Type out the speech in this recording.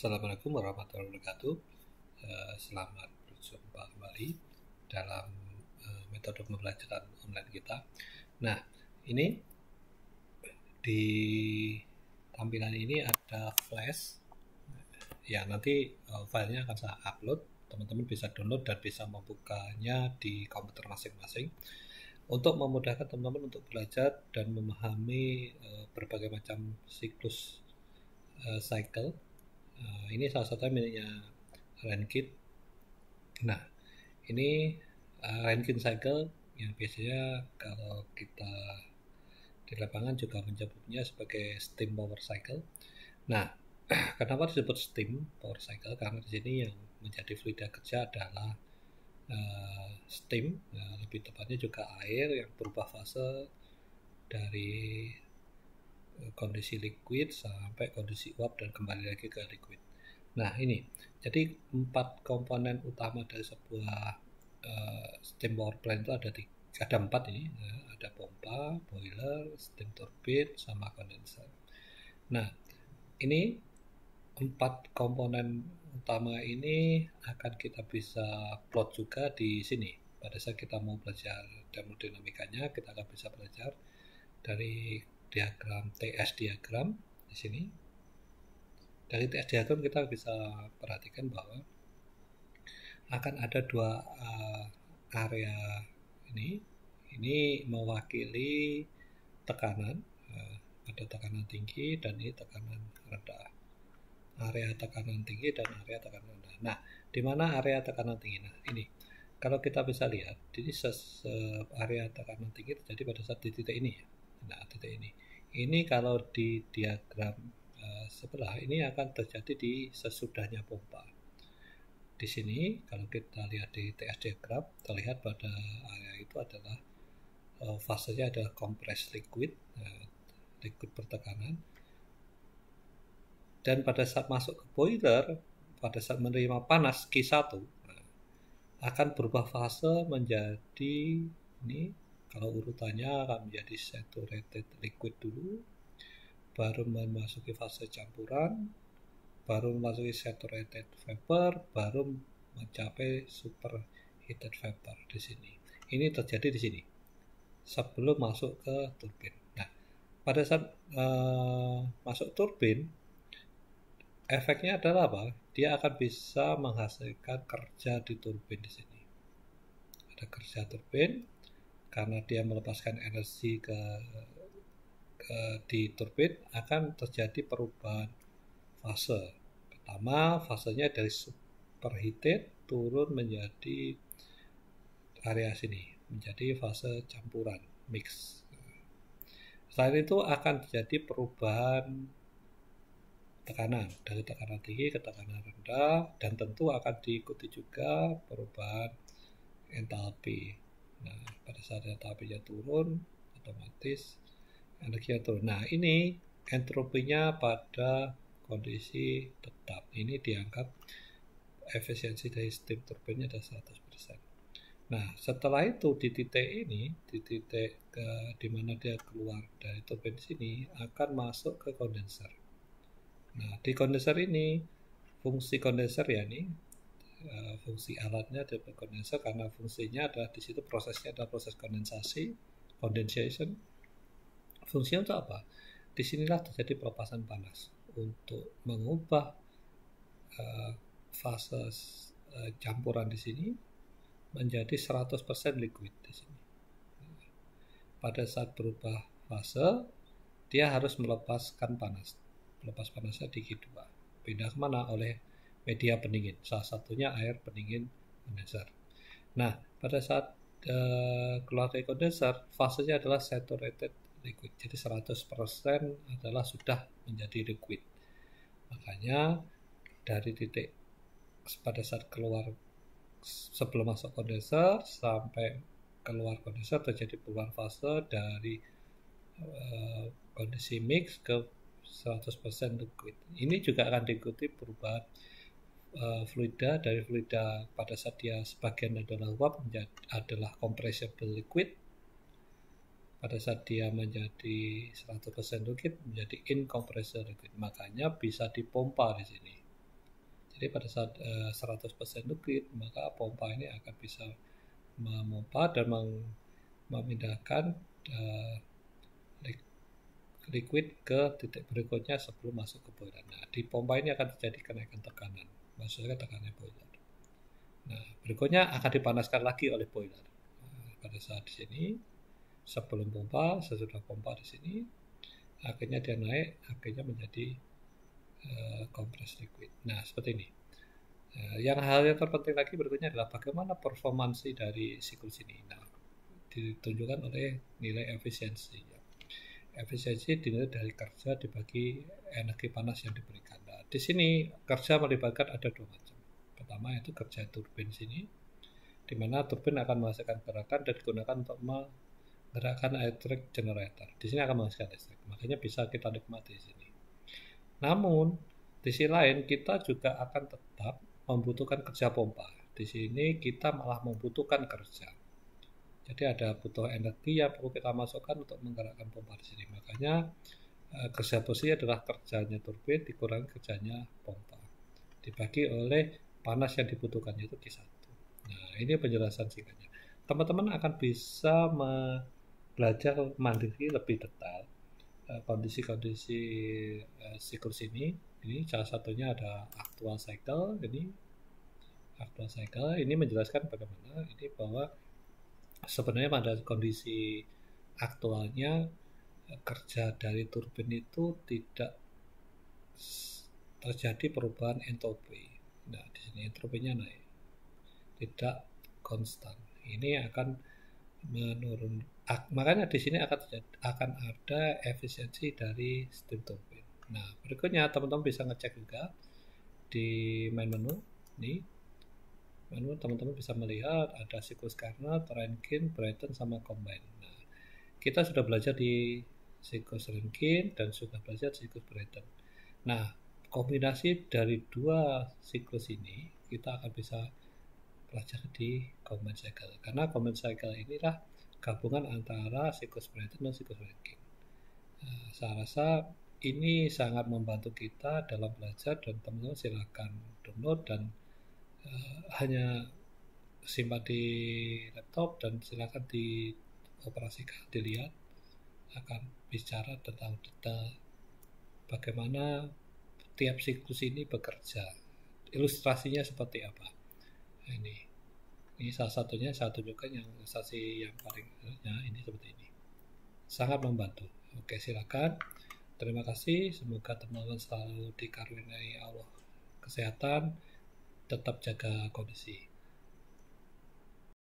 Assalamualaikum warahmatullahi wabarakatuh. Selamat berjumpa kembali dalam metode pembelajaran online kita. Nah, ini di tampilan ini ada flash. Ya, nanti filenya akan saya upload. Teman-teman bisa download dan bisa membukanya di komputer masing-masing untuk memudahkan teman-teman untuk belajar dan memahami berbagai macam siklus cycle. Ini salah satunya miliknya Rankit. Nah, ini Rankit cycle yang biasanya kalau kita di lapangan juga menyebutnya sebagai steam power cycle. Nah, kenapa disebut steam power cycle? Karena di sini yang menjadi fluida kerja adalah steam, lebih tepatnya juga air yang berubah fase dari kondisi liquid sampai kondisi uap dan kembali lagi ke liquid. Nah, ini jadi 4 komponen utama dari sebuah steam power plant itu ada 4 ini, ada pompa, boiler, steam turbine, sama kondenser. Nah, ini 4 komponen utama ini akan kita bisa plot juga di sini. Pada saat kita mau belajar termodinamikanya, kita akan bisa belajar dari diagram TS diagram di sini. Dari TS diagram kita bisa perhatikan bahwa akan ada 2 area ini mewakili tekanan, ada tekanan tinggi dan ini tekanan rendah. Area tekanan tinggi dan area tekanan rendah. Nah, di mana area tekanan tinggi? Nah, ini kalau kita bisa lihat, ini area tekanan tinggi terjadi pada saat di titik ini. Nah, titik ini. Ini kalau di diagram sebelah ini akan terjadi di sesudahnya pompa. Di sini kalau kita lihat di TS diagram, terlihat pada area itu adalah fasenya adalah compressed liquid, liquid bertekanan. Dan pada saat masuk ke boiler, pada saat menerima panas Q1, akan berubah fase menjadi ini. Kalau urutannya akan menjadi saturated liquid dulu, baru memasuki fase campuran, baru memasuki saturated vapor, baru mencapai superheated vapor di sini. Ini terjadi di sini sebelum masuk ke turbin. Nah, pada saat masuk turbin, efeknya adalah apa? Dia akan bisa menghasilkan kerja di turbin di sini. Ada kerja turbin karena dia melepaskan energi di turbin, akan terjadi perubahan fase. Pertama, fasenya dari superheated turun menjadi area sini, menjadi fase campuran, mix. Selain itu akan terjadi perubahan tekanan dari tekanan tinggi ke tekanan rendah, dan tentu akan diikuti juga perubahan entalpi. Nah, pada saat entalpinya turun, otomatis energinya turun. Nah, ini entropinya pada kondisi tetap. Ini dianggap efisiensi dari steam turbine adalah 100%. Nah, setelah itu di titik ini, di titik di mana dia keluar dari turbin sini, akan masuk ke kondenser. Nah, di kondenser ini, fungsi kondenser ya ini, fungsi alatnya adalah kondenser karena fungsinya adalah di situ prosesnya adalah proses kondensasi, condensation. Fungsinya untuk apa? Disinilah terjadi pelepasan panas untuk mengubah fase campuran di sini menjadi 100% liquid di sini. Pada saat berubah fase, dia harus melepaskan panas. Melepas panasnya di Q2. Pindah kemana? Oleh media pendingin. Salah satunya air pendingin kondenser. Nah, pada saat keluar dari kondenser, fasenya adalah saturated liquid. Jadi 100% adalah sudah menjadi liquid. Makanya dari titik pada saat keluar, sebelum masuk kondenser sampai keluar kondenser terjadi perubahan fase dari kondisi mix ke 100% liquid. Ini juga akan diikuti perubahan fluida, dari fluida pada saat dia sebagian adalah uap adalah compressible liquid. Pada saat dia menjadi 100% liquid menjadi incompressible liquid. Makanya bisa dipompa di sini. Jadi pada saat 100% liquid, maka pompa ini akan bisa memompa dan memindahkan liquid ke titik berikutnya sebelum masuk ke boiler. Nah, di pompa ini akan terjadi kenaikan tekanan, maksudnya tekanan boiler. Nah, berikutnya akan dipanaskan lagi oleh boiler. Nah, pada saat di sini, sebelum pompa, sesudah pompa di sini, akhirnya dia naik, akhirnya menjadi kompres liquid. Nah, seperti ini. Yang hal yang terpenting lagi berikutnya adalah bagaimana performansi dari siklus ini. Nah, ditunjukkan oleh nilai efisiensi. Efisiensi dinilai dari kerja dibagi energi panas yang diberikan. Nah, di sini kerja melibatkan ada dua macam. Pertama itu kerja turbin sini, di mana turbin akan menghasilkan gerakan dan digunakan untuk menggerakkan electric generator. Di sini akan menghasilkan listrik, makanya bisa kita nikmati di sini. Namun di sisi lain kita juga akan tetap membutuhkan kerja pompa. Di sini kita malah membutuhkan kerja. Jadi ada butuh energi yang perlu kita masukkan untuk menggerakkan pompa di sini. Makanya kerja posisi adalah kerjanya turbin dikurangi kerjanya pompa. Dibagi oleh panas yang dibutuhkan, yaitu Q1. Nah, ini penjelasan singkatnya. Teman-teman akan bisa belajar mandiri lebih detail kondisi-kondisi siklus ini. Ini salah satunya ada actual cycle. Ini actual cycle ini menjelaskan bagaimana ini bahwa sebenarnya pada kondisi aktualnya kerja dari turbin itu tidak terjadi perubahan entropi. Nah, di sini entropinya naik, tidak konstan. Ini akan menurun. Makanya di sini akan ada efisiensi dari steam turbin. Nah, berikutnya teman-teman bisa ngecek juga di main menu. Nih, menu teman-teman bisa melihat ada siklus Carnot, Rankine, Brayton, sama Combine. Nah, kita sudah belajar di siklus Rankine dan sudah belajar siklus Brayton. Nah, kombinasi dari dua siklus ini kita akan bisa pelajari di Combine Cycle. Karena Combine Cycle inilah gabungan antara siklus Brayton dan siklus Rankine. Saya rasa ini sangat membantu kita dalam belajar dan teman-teman silakan download dan hanya simpan di laptop dan silakan dioperasikan, dilihat, akan bicara tentang detail bagaimana tiap siklus ini bekerja, ilustrasinya seperti apa. Nah, ini salah satunya saya tunjukkan yang ilustrasi yang paling ini seperti ini, sangat membantu. Oke, silakan. Terima kasih, semoga teman-teman selalu dikaruniai Allah kesehatan, tetap jaga kondisi.